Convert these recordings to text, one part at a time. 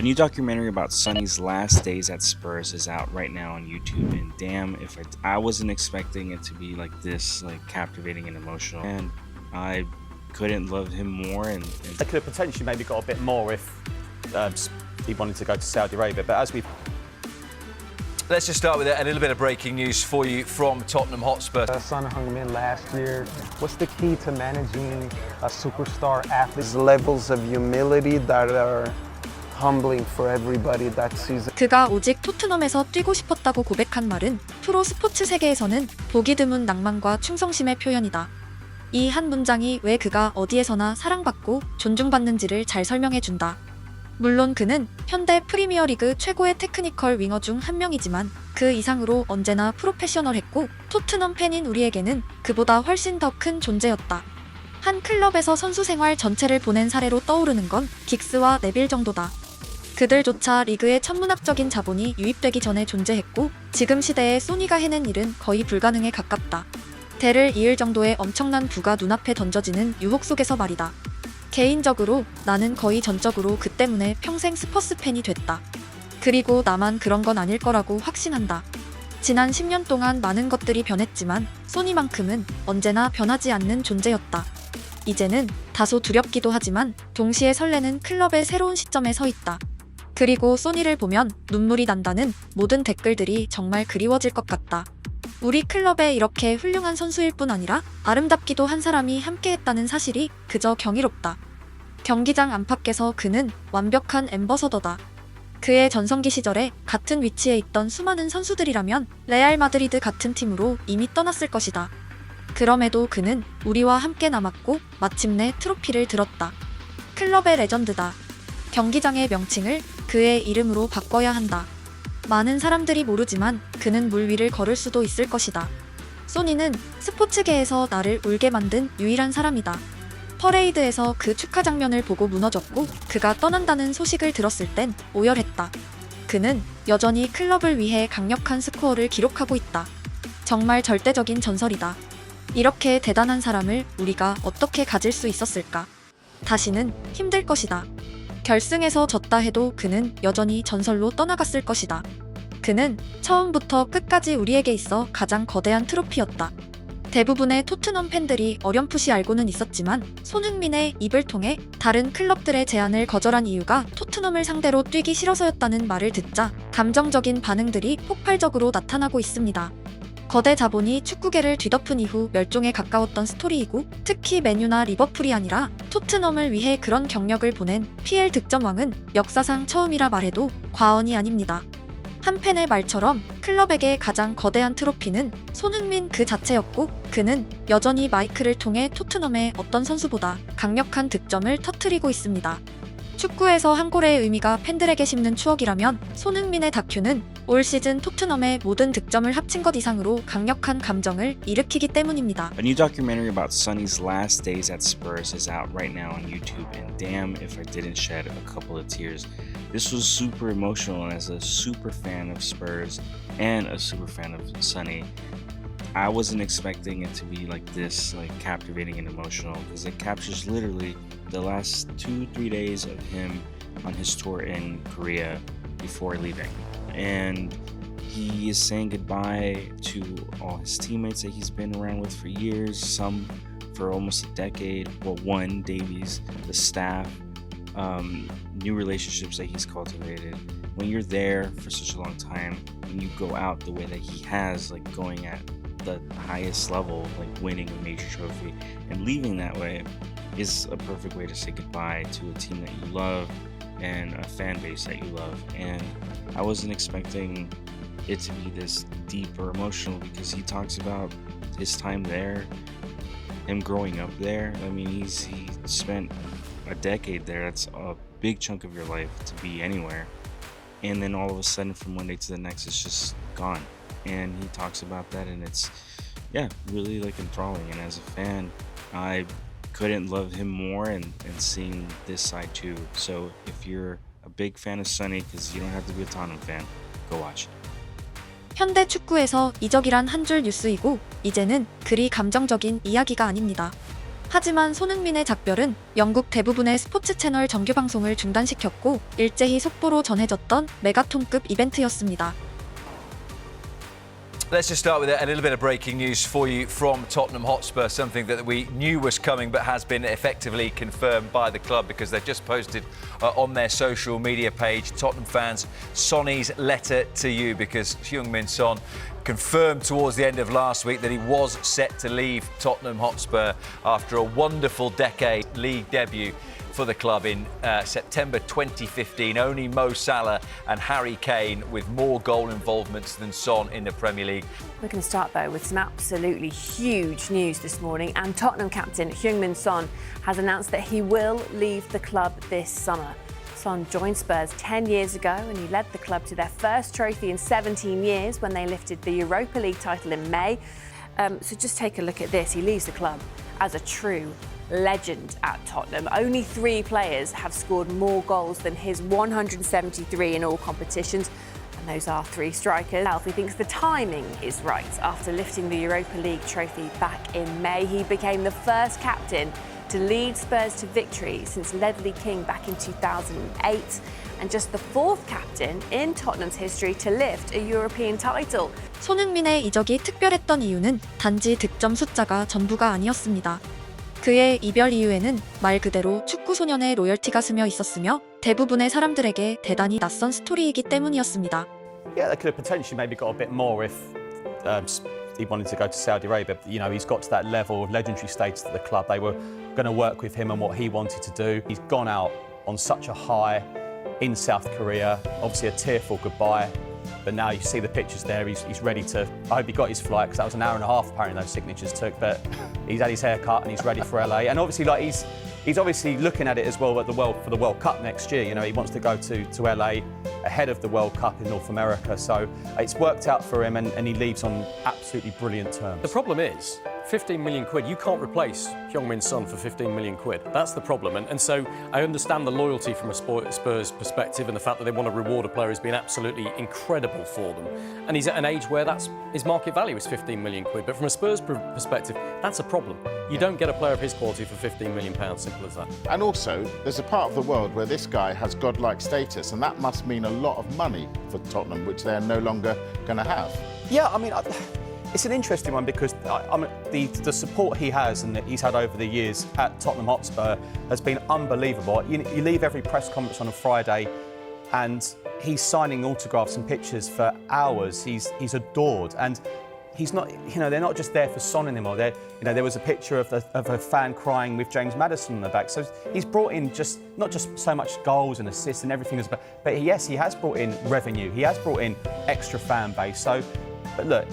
new documentary about Sonny's last days at Spurs is out right now on YouTube, and damn, if I wasn't expecting it to be like this, like captivating and emotional, and I couldn't love him more. And They could have potentially maybe got a bit more if he wanted to go to Saudi Arabia, but as we've Let's just start with a little bit of breaking news for you from Tottenham Hotspur. Son Heung-min last year. What's the key to managing a superstar athlete? There's levels of humility that are humbling for everybody that sees it. 그가 오직 토트넘에서 뛰고 싶었다고 고백한 말은 프로 스포츠 세계에서는 보기 드문 낭만과 충성심의 표현이다. 이 한 문장이 왜 그가 어디에서나 사랑받고 존중받는지를 잘 설명해준다. 물론 그는 현대 프리미어리그 최고의 테크니컬 윙어 중 한 명이지만 그 이상으로 언제나 프로페셔널했고 토트넘 팬인 우리에게는 그보다 훨씬 더 큰 존재였다. 한 클럽에서 선수 생활 전체를 보낸 사례로 떠오르는 건 긱스와 네빌 정도다. 그들조차 리그의 천문학적인 자본이 유입되기 전에 존재했고 지금 시대에 소니가 해낸 일은 거의 불가능에 가깝다. 대를 이을 정도의 엄청난 부가 눈앞에 던져지는 유혹 속에서 말이다. 개인적으로 나는 거의 전적으로 그 때문에 평생 스퍼스 팬이 됐다. 그리고 나만 그런 건 아닐 거라고 확신한다. 지난 10년 동안 많은 것들이 변했지만 소니만큼은 언제나 변하지 않는 존재였다. 이제는 다소 두렵기도 하지만 동시에 설레는 클럽의 새로운 시점에 서 있다. 그리고 소니를 보면 눈물이 난다는 모든 댓글들이 정말 그리워질 것 같다. 우리 클럽에 이렇게 훌륭한 선수일 뿐 아니라 아름답기도 한 사람이 함께했다는 사실이 그저 경이롭다. 경기장 안팎에서 그는 완벽한 앰버서더다. 그의 전성기 시절에 같은 위치에 있던 수많은 선수들이라면 레알 마드리드 같은 팀으로 이미 떠났을 것이다. 그럼에도 그는 우리와 함께 남았고 마침내 트로피를 들었다. 클럽의 레전드다. 경기장의 명칭을 그의 이름으로 바꿔야 한다. 많은 사람들이 모르지만 그는 물 위를 걸을 수도 있을 것이다. 소니는 스포츠계에서 나를 울게 만든 유일한 사람이다. 퍼레이드에서 그 축하 장면을 보고 무너졌고 그가 떠난다는 소식을 들었을 땐 오열했다. 그는 여전히 클럽을 위해 강력한 스코어를 기록하고 있다. 정말 절대적인 전설이다. 이렇게 대단한 사람을 우리가 어떻게 가질 수 있었을까? 다시는 힘들 것이다. 결승에서 졌다 해도 그는 여전히 전설로 떠나갔을 것이다. 그는 처음부터 끝까지 우리에게 있어 가장 거대한 트로피였다. 대부분의 토트넘 팬들이 어렴풋이 알고는 있었지만 손흥민의 입을 통해 다른 클럽들의 제안을 거절한 이유가 토트넘을 상대로 뛰기 싫어서였다는 말을 듣자 감정적인 반응들이 폭발적으로 나타나고 있습니다. 거대 자본이 축구계를 뒤덮은 이후 멸종에 가까웠던 스토리이고 특히 맨유나 리버풀이 아니라 토트넘을 위해 그런 경력을 보낸 PL 득점왕은 역사상 처음이라 말해도 과언이 아닙니다. 한 팬의 말처럼 클럽에게 가장 거대한 트로피는 손흥민 그 자체였고 그는 여전히 마이크를 통해 토트넘의 어떤 선수보다 강력한 득점을 터뜨리고 있습니다. 축구에서 한 골의 의미가 팬들에게 심는 추억이라면 손흥민의 다큐는 올 시즌 토트넘의 모든 득점을 합친 것 이상으로 강력한 감정을 일으키기 때문입니다. A new documentary about Sonny's last days at Spurs is out right now on YouTube, and damn if I didn't shed a couple of tears. This was super emotional, and as a super fan of Spurs and a super fan of Sonny, I wasn't expecting it to be like this, like captivating and emotional, because it captures literally the last 2-3 days of him on his tour in Korea before leaving. And he is saying goodbye to all his teammates that he's been around with for years, some for almost a decade. Well, one, Davies, the staff, new relationships that he's cultivated. When you're there for such a long time, when you go out the way that he has, like going at the highest level, like winning a major trophy and leaving that way, is a perfect way to say goodbye to a team that you love and a fan base that you love. And I wasn't expecting it to be this deep or emotional, because he talks about his time there, him growing up there. I mean, he spent a decade there. That's a big chunk of your life to be anywhere. And then all of a sudden, from one day to the next, it's just gone. And he talks about that, and it's, yeah, really like enthralling. And as a fan, I couldn't love him more, and seeing this side too. So if you're a big fan of Sonny, because you don't have to be a Tottenham fan, go watch it. 현대 축구에서 이적이란 한 줄 뉴스이고 이제는 그리 감정적인 이야기가 아닙니다. 하지만 손흥민의 작별은 영국 대부분의 스포츠 채널 정규 방송을 중단시켰고 일제히 속보로 전해졌던 메가톤급 이벤트였습니다. Let's just start with a little bit of breaking news for you from Tottenham Hotspur, something that we knew was coming but has been effectively confirmed by the club because they've just posted on their social media page, Tottenham fans, Sonny's letter to you, because Heung-min Son confirmed towards the end of last week that he was set to leave Tottenham Hotspur after a wonderful decade league debut for the club in September 2015. Only Mo Salah and Harry Kane with more goal involvements than Son in the Premier League. We're going to start, though, with some absolutely huge news this morning. And Tottenham captain Heung-min Son has announced that he will leave the club this summer. Son joined Spurs 10 years ago and he led the club to their first trophy in 17 years when they lifted the Europa League title in May. So just take a look at this. He leaves the club as a true legend at Tottenham. Only 3 players have scored more goals than his 173 in all competitions. And those are 3 strikers. Alfie thinks the timing is right. After lifting the Europa League trophy back in May, he became the first captain to lead Spurs to victory since Ledley King back in 2008, and just the 4th captain in Tottenham's history to lift a European title. 손흥민의 이적이 특별했던 이유는 단지 득점 숫자가 전부가 아니었습니다. 그의 이별 이후에는 말 그대로 축구 소년의 로열티가 스며 있었으며 대부분의 사람들에게 대단히 낯선 스토리이기 때문이었습니다. Yeah, they could have potentially maybe got a bit more if he wanted to go to Saudi Arabia. You know, he's got to that level of legendary status at the club. They were going to work with him and what he wanted to do. He's gone out on such a high in South Korea. Obviously a tearful goodbye. But now you see the pictures there, he's ready to... I hope he got his flight, because that was an hour and a half apparently those signatures took, but he's had his hair cut and he's ready for LA. And obviously, like, he's obviously looking at it as well at for the World Cup next year. You know, he wants to go to LA ahead of the World Cup in North America. So it's worked out for him and he leaves on absolutely brilliant terms. The problem is, 15 million quid, you can't replace Heung-min Son for 15 million quid. That's the problem. And so I understand the loyalty from a Spurs perspective and the fact that they want to reward a player who's been absolutely incredible for them. And he's at an age where his market value is 15 million quid. But from a Spurs perspective, that's a problem. You don't get a player of his quality for 15 million pounds, simple as that. And also, there's a part of the world where this guy has godlike status, and that must mean a lot of money for Tottenham, which they're no longer going to have. Yeah, I mean... It's an interesting one because the support he has and that he's had over the years at Tottenham Hotspur has been unbelievable. You leave every press conference on a Friday and he's signing autographs and pictures for hours. He's adored, and he's not. You know, they're not just there for Son anymore. There was a picture of a fan crying with James Maddison on the back. So he's brought in not just so much goals and assists and everything, but yes, he has brought in revenue. He has brought in extra fan base. So, but look.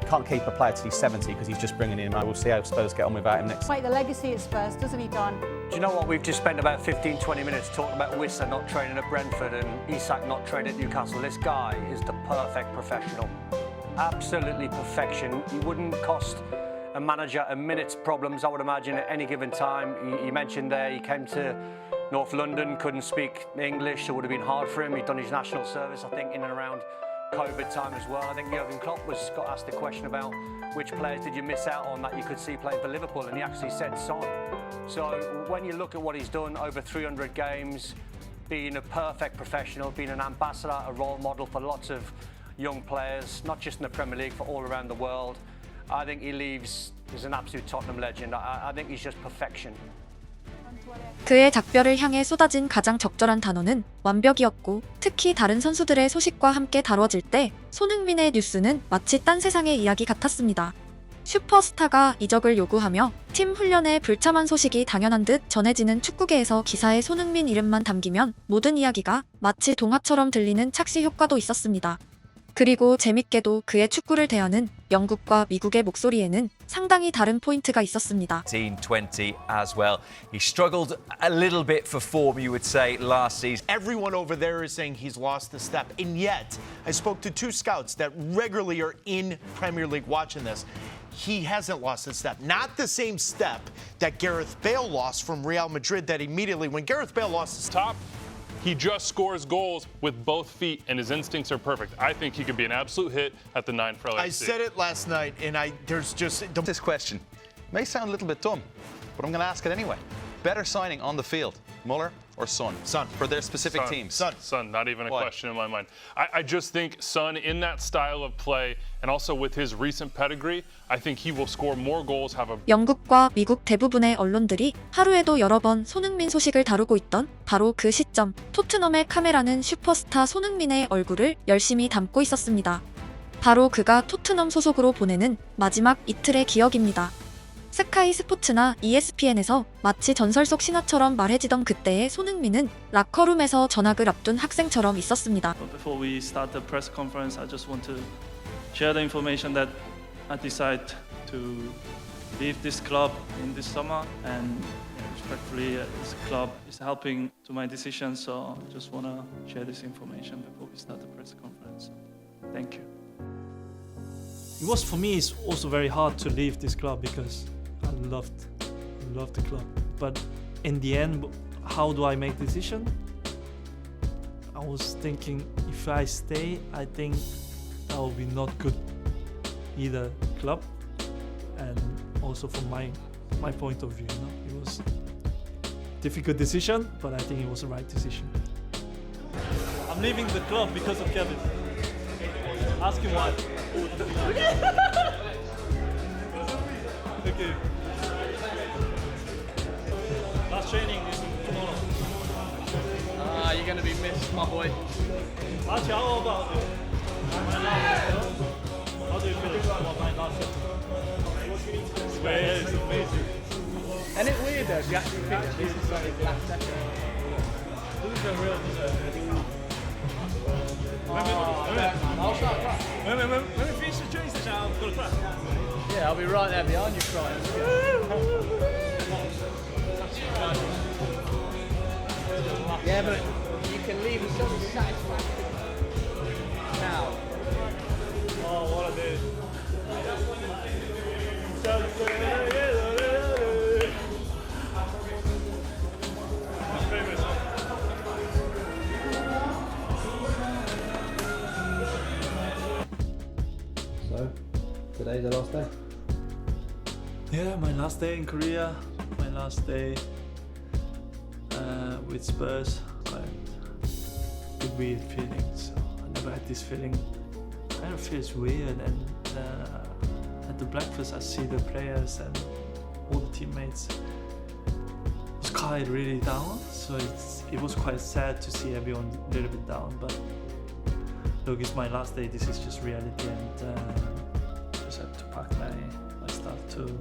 Can't keep a player till he's 70 because he's just bringing him. We'll see how Spurs get on without him next. Quite the legacy at Spurs, doesn't he, Don? Do you know what? We've just spent about 15-20 minutes talking about Wissa not training at Brentford and Isak not training at Newcastle. This guy is the perfect professional. Absolutely perfection. He wouldn't cost a manager a minute's problems, I would imagine, at any given time. He mentioned there he came to North London, couldn't speak English, so it would have been hard for him. He'd done his national service, I think, in and around COVID time as well. I think Jurgen Klopp got asked the question about which players did you miss out on that you could see playing for Liverpool, and he actually said Son. So when you look at what he's done over 300 games, being a perfect professional, being an ambassador, a role model for lots of young players, not just in the Premier League, for all around the world, I think he leaves as an absolute Tottenham legend. I think he's just perfection. 그의 작별을 향해 쏟아진 가장 적절한 단어는 완벽이었고, 특히 다른 선수들의 소식과 함께 다뤄질 때 손흥민의 뉴스는 마치 딴 세상의 이야기 같았습니다. 슈퍼스타가 이적을 요구하며 팀 훈련에 불참한 소식이 당연한 듯 전해지는 축구계에서 기사에 손흥민 이름만 담기면 모든 이야기가 마치 동화처럼 들리는 착시 효과도 있었습니다. 그리고 재밌게도 그의 축구를 대하는 영국과 미국의 목소리에는 상당히 다른 포인트가 있었습니다. 19-20 as well. He struggled a little bit for form, you would say, last season. Everyone over there is saying he's lost a step. And yet, I spoke to 2 scouts that regularly are in Premier League watching this. He hasn't lost a step. Not the same step that Gareth Bale lost from Real Madrid, that immediately, when Gareth Bale lost his top, he just scores goals with both feet, and his instincts are perfect. I think he could be an absolute hit at the 9 for LAFC. I said it last night, and there's just... This question may sound a little bit dumb, but I'm going to ask it anyway. Better signing on the field, Muller or Son? Son. For their specific teams? Son, not even a Why? question in my mind. I just think Son, in that style of play, and also with his recent pedigree, I think he will score more goals, have a 영국과 미국 대부분의 언론들이 하루에도 여러 번 손흥민 소식을 다루고 있던 바로 그 시점, 토트넘의 카메라는 슈퍼스타 손흥민의 얼굴을 열심히 담고 있었습니다. 바로 그가 토트넘 소속으로 보내는 마지막 이틀의 기억입니다. 스카이 스포츠나 ESPN에서 마치 전설 속 신화처럼 말해지던 그때의 손흥민은 라커룸에서 전학을 앞둔 학생처럼 있었습니다. Before we start the press conference, I just want to share the information that I decided to leave this club in this summer, and respectfully, this club is helping to my decision. So I just want to share this information before we start the press conference. Thank you. It was for me. It's also very hard to leave this club because I loved the club. But in the end, how do I make the decision? I was thinking if I stay, I think that will be not good either club and also from my point of view. You know? It was a difficult decision, but I think it was the right decision. I'm leaving the club because of Kevin. Ask him why. Okay. Last training is tomorrow. You're going to be missed, my boy. Actually, how about it? How do you feel about my last trip? It's great, yeah, it's amazing. Isn't it weird though, if you actually think that this is like his last second? This is real, when we finish the training session, I'm going to clap. Yeah, I'll be right there behind you crying. Yeah, but you can leave with some satisfaction. Now. Oh, what a day. My favorite song. So, today's the last day? Yeah, my last day in Korea, my last day with Spurs. Quite a weird feeling. So I never had this feeling. Kind of feels weird, and at the breakfast I see the players and all the teammates. It's quite really down, so it was quite sad to see everyone a little bit down. But look, it's my last day. This is just reality, and just have to pack my stuff too.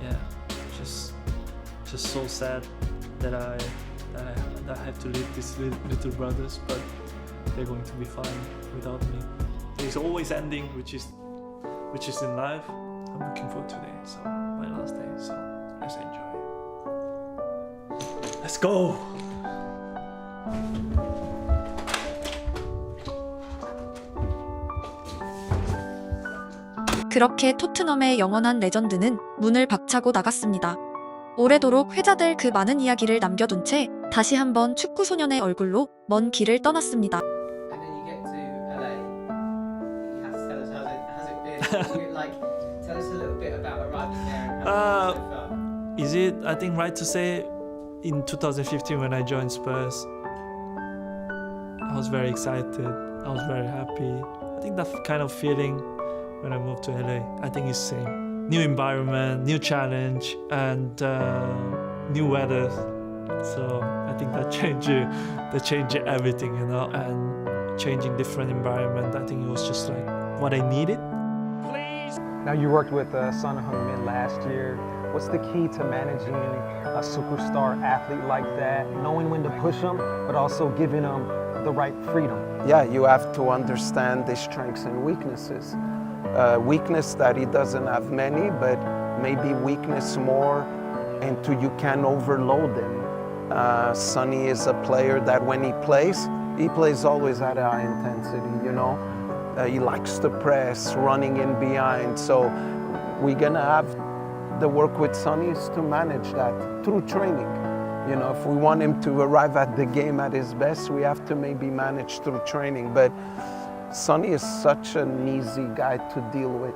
Yeah, just so sad that I have to leave these little brothers, but they're going to be fine without me. There's always ending, which is in life. I'm looking forward to today, so my last day. So let's enjoy. Let's go. 그렇게 토트넘의 영원한 레전드는 문을 박차고 나갔습니다. 오래도록 회자될 그 많은 이야기를 남겨둔 채 다시 한번 축구 소년의 얼굴로 먼 길을 떠났습니다. And then you get to LA. You have to tell us how's it been? Like, tell us a little bit about arriving there and how so far. Is it, I think, right to say in 2015 when I joined Spurs, I was very excited, I was very happy. I think that kind of feeling when I moved to LA, I think it's the same. New environment, new challenge, and new weather. So I think that changed everything, you know, and changing different environment. I think it was just like what I needed. Now you worked with Son Heung-min last year. What's the key to managing a superstar athlete like that? Knowing when to push them, but also giving them the right freedom. Yeah, you have to understand the strengths and weaknesses. Weakness that he doesn't have many, but maybe weakness more into you can overload him. Sonny is a player that when he plays always at a high intensity, you know. He likes to press, running in behind, so we're gonna have the work with Sonny is to manage that through training. You know, if we want him to arrive at the game at his best, we have to maybe manage through training. But Sonny is such an easy guy to deal with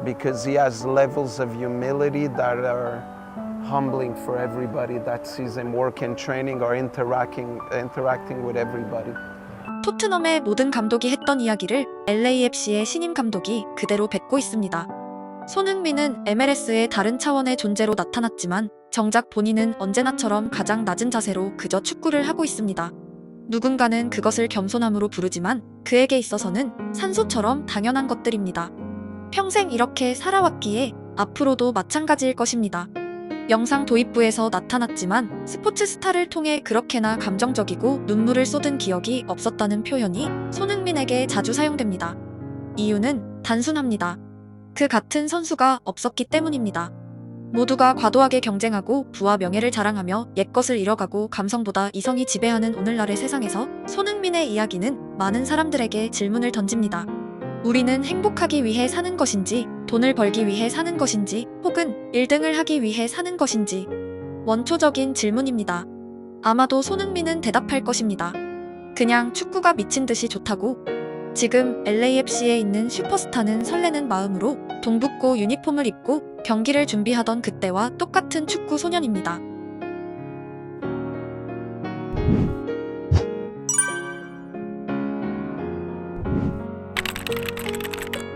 because he has levels of humility that are humbling for everybody that sees him work in training or interacting with everybody. 토트넘의 모든 감독이 했던 이야기를 LAFC의 신임 감독이 그대로 뱉고 있습니다. 손흥민은 MLS의 다른 차원의 존재로 나타났지만 정작 본인은 언제나처럼 가장 낮은 자세로 그저 축구를 하고 있습니다. 누군가는 그것을 겸손함으로 부르지만 그에게 있어서는 산소처럼 당연한 것들입니다. 평생 이렇게 살아왔기에 앞으로도 마찬가지일 것입니다. 영상 도입부에서 나타났지만 스포츠 스타를 통해 그렇게나 감정적이고 눈물을 쏟은 기억이 없었다는 표현이 손흥민에게 자주 사용됩니다. 이유는 단순합니다. 그 같은 선수가 없었기 때문입니다. 모두가 과도하게 경쟁하고 부와 명예를 자랑하며 옛것을 잃어가고 감성보다 이성이 지배하는 오늘날의 세상에서 손흥민의 이야기는 많은 사람들에게 질문을 던집니다. 우리는 행복하기 위해 사는 것인지, 돈을 벌기 위해 사는 것인지, 혹은 1등을 하기 위해 사는 것인지. 원초적인 질문입니다. 아마도 손흥민은 대답할 것입니다. 그냥 축구가 미친 듯이 좋다고. 지금 LAFC에 있는 슈퍼스타는 설레는 마음으로 동북고 유니폼을 입고 경기를 준비하던 그때와 똑같은 축구 소년입니다.